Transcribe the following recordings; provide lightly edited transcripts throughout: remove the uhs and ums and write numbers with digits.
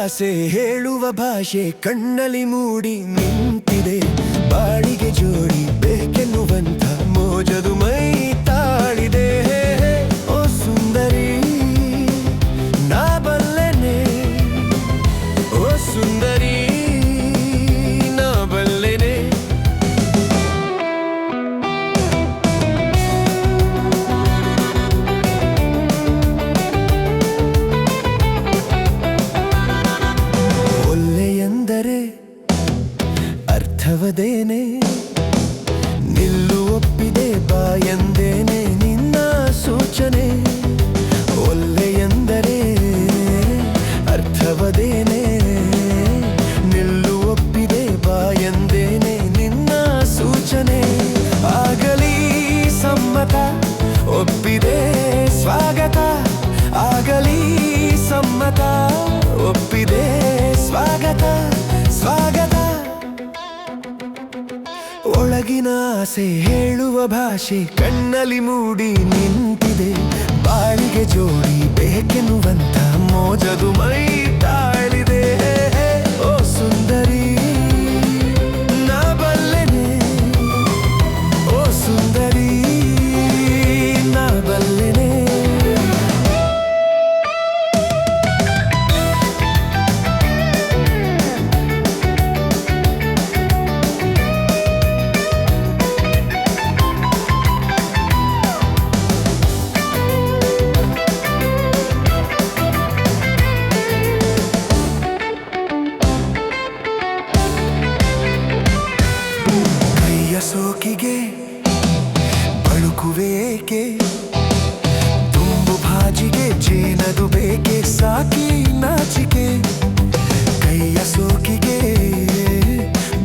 ಆಸೆ ಹೇಳುವ ಭಾಷೆ ಕಣ್ಣಲ್ಲಿ ಮೂಡಿ ನಿಂತಿದೆ. ಬಾಳಿಗೆ ಜೋಡಿ ಬೇಕೆನ್ನುವಂಥ ಮೋಜದು ಮೈ ತಾಳಿದೆ. ಓ ಸುಂದರಿ ನಾ ಬಲ್ಲೆನೆ, ಓ ಸುಂದರಿ ನಾ ಬಲ್ಲೆನೆ. ಒಲ್ಲೆಯೆಂದರೆ ಅರ್ಥವದೇನೆ, ನಿಲ್ಲು ಒಪ್ಪಿದೆ ಬಾ ಎಂದೇನೆ ನಿನ್ನ ಸೂಚನೆ. ಒಲ್ಲೆಯೆಂದರೆ ಅರ್ಥವದೇನೆ, ನಿಲ್ಲು ಒಪ್ಪಿದೆ ಬಾ ಎಂದೇನೆ ನಿನ್ನ ಸೂಚನೆ. ಆಗಲಿ ಸಮ್ಮತ ಒಪ್ಪಿದೆ ಸ್ವಾಗತ, ಆಗಲಿ ಸಮ್ಮತ ಒಪ್ಪಿದೆ ಸ್ವಾಗತ ಸ್ವಾಗತ. ಒಳಗಿನ ಆಸೆ ಹೇಳುವ ಭಾಷೆ ಕಣ್ಣಲ್ಲಿ ಮೂಡಿ ನಿಂತಿದೆ. ಬಾಳಿಗೆ ಜೋಡಿ ಬೇಕೆನ್ನುವಂಥ ಮೋಜದು ಮೈ ತಾಳಿದೆ. ಓ ಸುಂದರಿ ನಾ ಬಲ್ಲೆನೆ, ಓ ಸುಂದರಿ ನಾ ಬಲ್ಲೆನೆ. ಸೋಕಿಗೆ ಬಳುಕುವೇಕೆ, ತುಂಬು ಭಾಜಿಗೆ ಜೇನದು ಬೇಕೆ, ಸಾಕಿ ನಾಚಿಕೆ. ಕೈಯ ಸೋಕಿಗೆ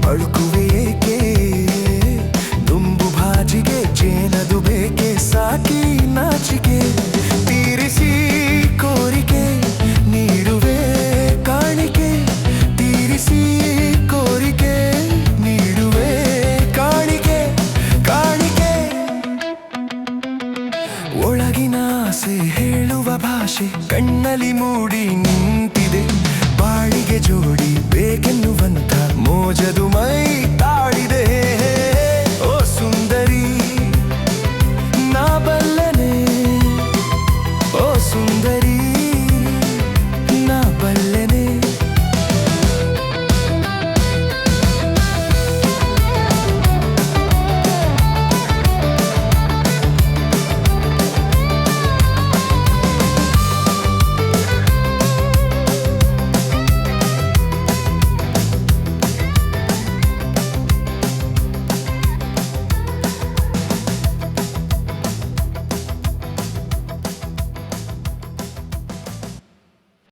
ಬಳುಕುವೆ